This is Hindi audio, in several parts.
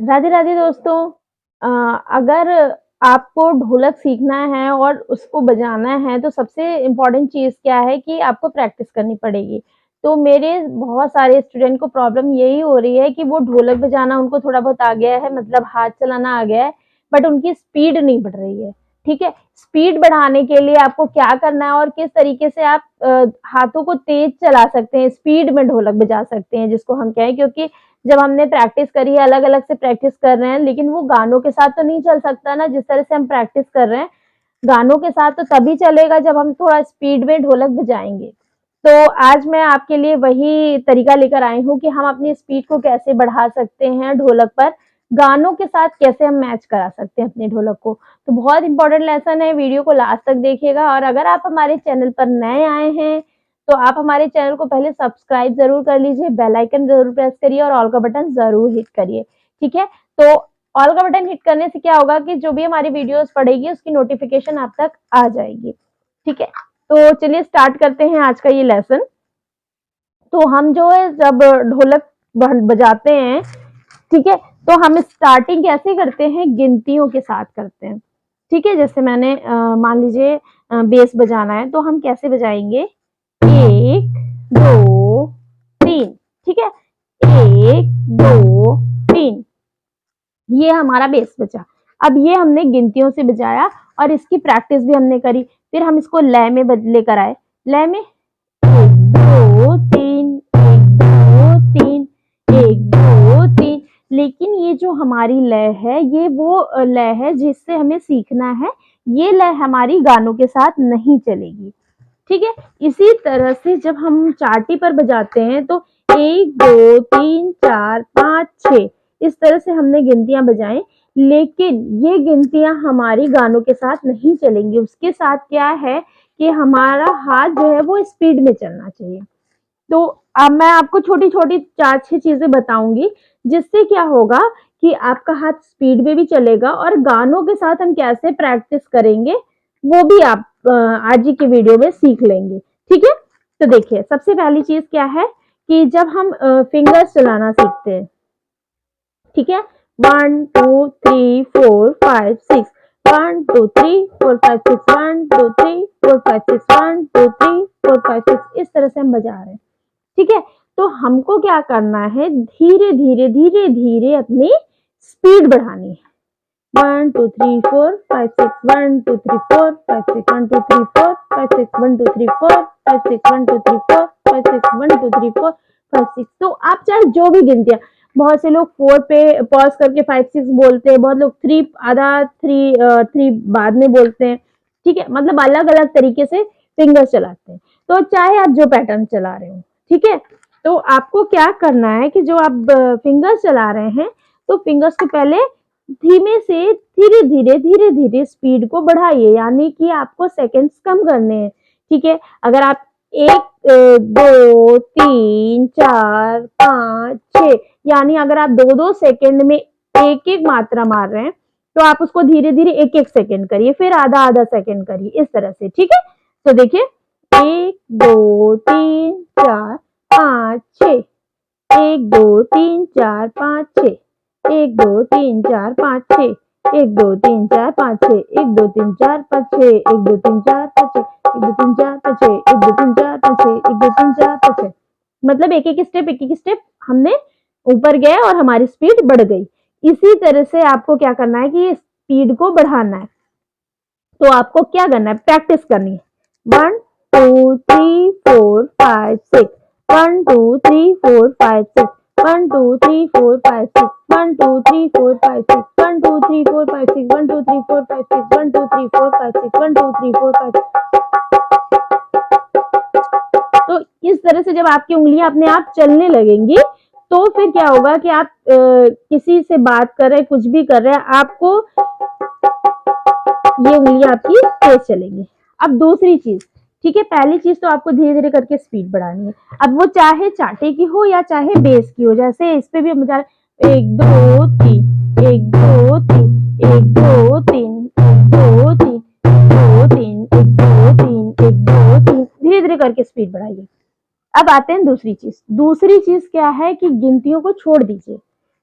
राधे राधे दोस्तों। अगर आपको ढोलक सीखना है और उसको बजाना है तो सबसे इम्पोर्टेंट चीज़ क्या है कि आपको प्रैक्टिस करनी पड़ेगी। तो मेरे बहुत सारे स्टूडेंट को प्रॉब्लम यही हो रही है कि वो ढोलक बजाना उनको थोड़ा बहुत आ गया है, मतलब हाथ चलाना आ गया है, बट उनकी स्पीड नहीं बढ़ रही है। ठीक है, स्पीड बढ़ाने के लिए आपको क्या करना है और किस तरीके से आप हाथों को तेज चला सकते हैं, स्पीड में ढोलक बजा सकते हैं जिसको हम कहें, क्योंकि जब हमने प्रैक्टिस करी है, अलग अलग से प्रैक्टिस कर रहे हैं, लेकिन वो गानों के साथ तो नहीं चल सकता ना जिस तरह से हम प्रैक्टिस कर रहे हैं। गानों के साथ तो तभी चलेगा जब हम थोड़ा स्पीड में ढोलक बजाएंगे। तो आज मैं आपके लिए वही तरीका लेकर आई हूँ कि हम अपनी स्पीड को कैसे बढ़ा सकते हैं ढोलक पर, गानों के साथ कैसे हम मैच करा सकते हैं अपनी ढोलक को। तो बहुत इंपॉर्टेंट लेसन है, वीडियो को लास्ट तक देखिएगा। और अगर आप हमारे चैनल पर नए आए हैं तो आप हमारे चैनल को पहले सब्सक्राइब जरूर कर लीजिए, बेल आइकन जरूर प्रेस करिए और ऑल का बटन जरूर हिट करिए। ठीक है, तो ऑल का बटन हिट करने से क्या होगा कि जो भी हमारी वीडियोस पड़ेगी उसकी नोटिफिकेशन आप तक आ जाएगी। ठीक है, तो चलिए स्टार्ट करते हैं आज का ये लेसन। तो हम जो है जब ढोलक बजाते हैं, ठीक है, तो हम स्टार्टिंग कैसे करते हैं, गिनतियों के साथ करते हैं। ठीक है, जैसे मैंने मान लीजिए बेस बजाना है तो हम कैसे बजाएंगे, 1 2 3। ठीक है, 1 2 3, ये हमारा बेस बजा। अब ये हमने गिनतियों से बजाया और इसकी प्रैक्टिस भी हमने करी। फिर हम इसको लय में लेकर आए, लय में 1 2 3 1 2 3 1 2 3। लेकिन ये जो हमारी लय है ये वो लय है जिससे हमें सीखना है, ये लय हमारी गानों के साथ नहीं चलेगी। ठीक है, इसी तरह से जब हम चाटी पर बजाते हैं तो 1 2 3 4 5 6 इस तरह से हमने गिनतियां बजाएं, लेकिन ये गिनतियां हमारी गानों के साथ नहीं चलेंगी। उसके साथ क्या है कि हमारा हाथ जो है वो स्पीड में चलना चाहिए। तो अब मैं आपको छोटी छोटी 4-6 चीजें बताऊंगी जिससे क्या होगा कि आपका हाथ स्पीड में भी चलेगा और गानों के साथ हम कैसे प्रैक्टिस करेंगे वो भी आप आज ही के वीडियो में सीख लेंगे। ठीक है, तो देखिए सबसे पहली चीज क्या है कि जब हम फिंगर्स चलाना सीखते हैं, ठीक है, 1 2 3 4 5 6 1 2 3 4 5 6 1 2 3 4 5 6 1 2 3 4 5 6 इस तरह से हम बजा रहे हैं। ठीक है, तो हमको क्या करना है, धीरे धीरे धीरे धीरे अपनी स्पीड बढ़ानी है। 1 2 3 4 5 6 1 2 3 4 5 6 1 2 3 4 5 6 1 2 3 4 5 6 1 2 3 4 5 6 1 2 3 4 5 6। तो आप चाहे जो भी गिनतियां, बहुत से लोग 4 पे पॉज करके 5 6 बोलते हैं, बहुत लोग 3 आधा 3 बाद में बोलते हैं। ठीक है, मतलब अलग अलग तरीके से फिंगर चलाते हैं। तो चाहे आप जो पैटर्न चला रहे हो, ठीक है, तो आपको क्या करना है कि जो आप फिंगर्स चला रहे हैं तो फिंगर्स को पहले धीमे से धीरे धीरे स्पीड को बढ़ाइए, यानी कि आपको सेकंड्स कम करने हैं। ठीक है, अगर आप 1 2 3 4 5 6 यानी अगर आप 2-2 सेकंड में एक एक मात्रा मार रहे हैं तो आप उसको धीरे धीरे एक एक सेकंड करिए, फिर आधा आधा सेकंड करिए, इस तरह से। ठीक है, तो देखिए 1 2 3 4 5 6 1 2 3 4 5 6 1 2 3 4 5 6 1 2 3 4 5 6 1 2 3 4 5 6 1 2 3 4 5 6 1 2 3 4 5 6 1 2 3 4 5 6 1 2 3 4 5 6, मतलब एक एक स्टेप हमने ऊपर गए और हमारी स्पीड बढ़ गई। इसी तरह से आपको क्या करना है कि स्पीड को बढ़ाना है। तो आपको क्या करना है, प्रैक्टिस करनी है। 1 2 3 4 5 6 1 2 3 4 5 6 1 2 3 4 5 6 1 2 3 4 5 6 1 2 3 4 5 6 1 2 3 4 5 6 1 2 3 4 5 6 1 2 3 4 5 6। तो इस तरह से जब आपकी उंगलियां अपने आप चलने लगेंगी तो फिर क्या होगा कि आप किसी से बात कर रहे हैं, कुछ भी कर रहे हैं, आपको ये उंगलियां आपकी तेज चलेंगी। अब दूसरी चीज, ठीक है, पहली चीज तो आपको धीरे धीरे करके स्पीड बढ़ानी है। अब वो चाहे चाटे की हो या चाहे बेस की हो, जैसे इस पे भी हम बजा रहे 1 2 3 1 2 3 1 2 3 1 2 3 2 3 1 2 3 1 2 3, धीरे धीरे करके स्पीड बढ़ाइए। अब आते हैं दूसरी चीज। दूसरी चीज क्या है कि गिनतियों को छोड़ दीजिए,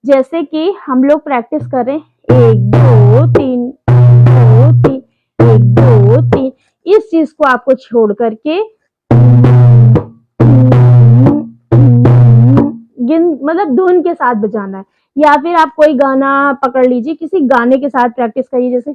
जैसे कि हम लोग प्रैक्टिस कर रहे हैं 1 2 3 2 3 1 2 3, इस चीज को आपको छोड़ करके मतलब धुन के साथ बजाना है। या फिर आप कोई गाना पकड़ लीजिए, किसी गाने के साथ प्रैक्टिस करिए, जैसे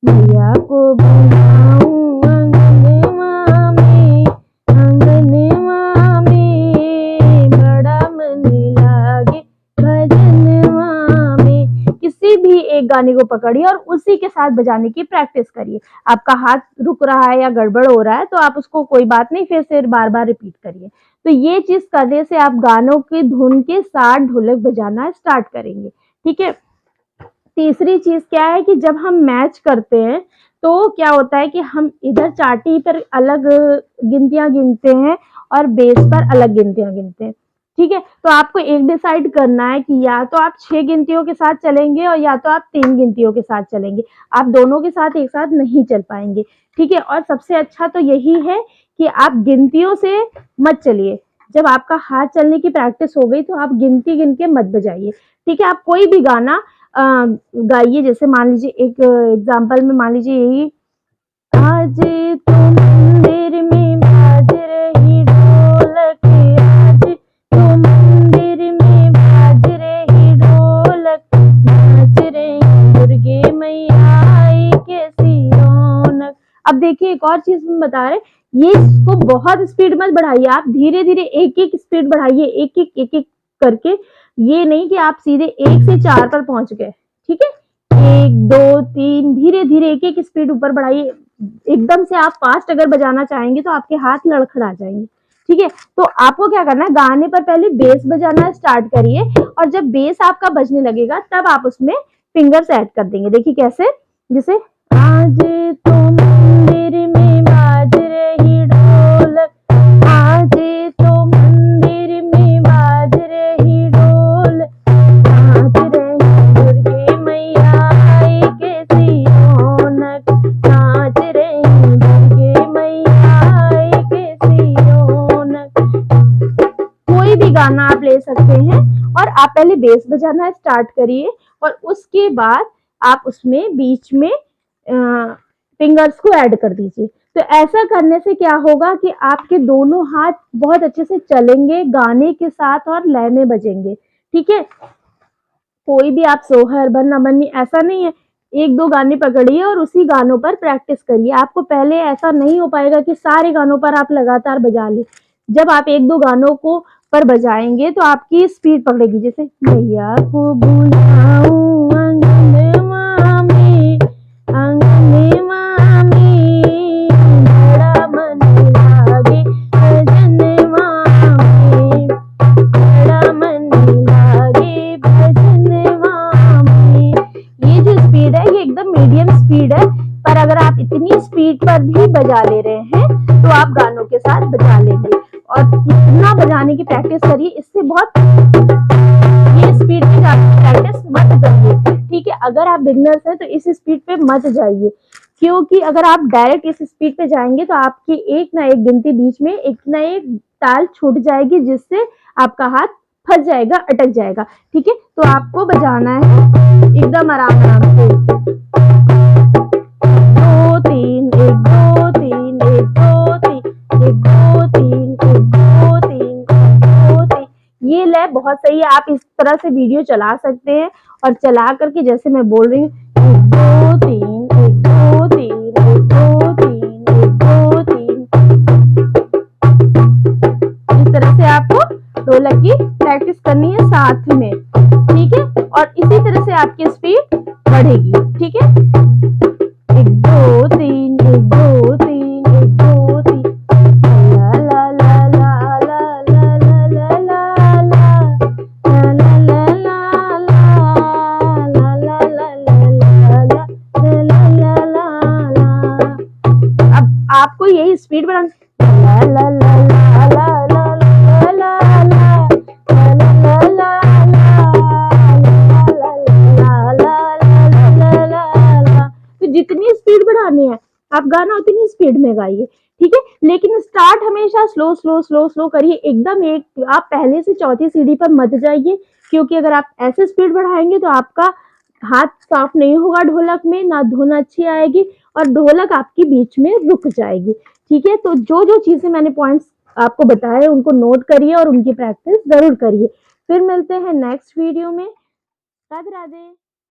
भैया को बुलाऊं अंगनवा में, अंगनवा में बड़ा मन लागे भजनवा में। किसी भी एक गाने को पकड़िए और उसी के साथ बजाने की प्रैक्टिस करिए। आपका हाथ रुक रहा है या गड़बड़ हो रहा है तो आप उसको कोई बात नहीं, फिर से बार बार रिपीट करिए। तो ये चीज करने से आप गानों की धुन के साथ ढोलक बजाना स्टार्ट करेंगे। ठीक है। तीसरी चीज क्या है कि जब हम मैच करते हैं तो क्या होता है कि हम इधर चाटी पर अलग गिनतियां गिनते हैं और बेस पर अलग गिनतियां गिनते हैं। ठीक है। तो आपको एक डिसाइड करना है कि या तो आप 6 गिनतियों के साथ चलेंगे और या तो आप 3 गिनतियों के साथ चलेंगे। आप दोनों के साथ एक साथ नहीं चल पाएंगे। ठीक है। और सबसे अच्छा तो यही है कि आप गिनतियों से मत चलिए। जब आपका हाथ चलने की प्रैक्टिस हो गई तो आप गिनती गिन के मत बजाइए। ठीक है। आप कोई भी गाना गाइए। जैसे मान लीजिए एक एग्जांपल में मान लीजिए यही, आज तो मंदिर में बाज रही ढोलक, आज तो मंदिर में बाज रही ढोलक, नाच रही दुर्गे मैया आई कैसी रौनक। अब देखिए एक और चीज हम बता रहे, ये इसको बहुत स्पीड मत बढ़ाइए, आप धीरे धीरे एक एक स्पीड बढ़ाइए, एक एक करके। ये नहीं कि आप सीधे 1 से 4 पर पहुंच गए। ठीक है। 1 2 3 धीरे धीरे एक एक स्पीड ऊपर बढ़ाइए। एकदम से आप फास्ट अगर बजाना चाहेंगे तो आपके हाथ लड़खड़ा जाएंगे। ठीक है। तो आपको क्या करना है, गाने पर पहले बेस बजाना स्टार्ट करिए और जब बेस आपका बजने लगेगा तब आप उसमें फिंगर्स ऐड कर देंगे। देखिए कैसे, जैसे आज तो मंदिर में बाज रही ढोलक, आज तो मंदिर में बाज रही ढोलक, नाच रही दुर्गे मैया आई कैसी रौनक, नाच रही दुर्गे मैया आई कैसी रौनक। कोई भी गाना आप ले सकते हैं और आप पहले बेस बजाना स्टार्ट करिए और उसके बाद आप उसमें बीच में फिंगर्स को ऐड कर दीजिए। तो ऐसा करने से क्या होगा कि आपके दोनों हाथ बहुत अच्छे से चलेंगे गाने के साथ और लय में बजेंगे। ठीक है। कोई भी आप सोहर बन्ना बन्नी ऐसा नहीं है, 1 2 गाने पकड़िए और उसी गानों पर प्रैक्टिस करिए। आपको पहले ऐसा नहीं हो पाएगा कि सारे गानों पर आप लगातार बजा ले। जब आप 1 2 गानों को पर बजाएंगे तो आपकी स्पीड पकड़ेगी। जैसे भैया को बुलाऊं अंगनवा में, अंगनवा में बड़ा मन लागे भजनवा में, बड़ा मन लागे भजनवा में। ये जो स्पीड है ये एकदम मीडियम स्पीड है, पर अगर आप इतनी स्पीड पर भी बजा ले रहे हैं तो आप गानों के साथ बजा लेंगे। और इतना बजाने की प्रैक्टिस करिए, इससे बहुत ये स्पीड पे प्रैक्टिस मत करिए। ठीक है। अगर आप बिगनर्स हैं तो इस स्पीड पे मत जाइए, क्योंकि अगर आप डायरेक्ट इस स्पीड पे जाएंगे तो आपकी एक ना एक गिनती बीच में एक ना एक ताल छूट जाएगी, जिससे आपका हाथ फंस जाएगा, अटक जाएगा। ठीक है। तो आपको बजाना है एकदम आराम आराम से, 2 3 1 2 3 1 2 3 1 2 3 1 2 3 1 2 3। ये लय बहुत सही है। आप इस तरह से वीडियो चला सकते हैं और चला करके जैसे मैं बोल रही हूँ 1 2 3 1 2 3 1 2 3 1 2 3, इस तरह से आपको ढोलक की प्रैक्टिस करनी है साथ में। ठीक है। और इसी तरह से आपकी स्पीड बढ़ेगी। ठीक है। 1 2 3 1 2 3 1 2 3, ला ला ला ला ला ला ला ला ला ला ला ला ला। अब आपको यही स्पीड बढ़ाना, ला ला ला ला ला ला ला ला ला ला। तो जितनी स्पीड बढ़ानी है आप गाना उतनी स्पीड में गाइए। ठीक है। लेकिन स्टार्ट हमेशा स्लो स्लो स्लो स्लो करिए। एकदम एक आप पहले से चौथी सीढ़ी पर मत जाइए, क्योंकि अगर आप ऐसे स्पीड बढ़ाएंगे तो आपका हाथ साफ नहीं होगा ढोलक में, ना धुन अच्छी आएगी और ढोलक आपकी बीच में रुक जाएगी। ठीक है, तो जो जो चीजें मैंने पॉइंट्स आपको बताए उनको नोट करिए और उनकी प्रैक्टिस जरूर करिए। फिर मिलते हैं नेक्स्ट वीडियो में। राधे राधे।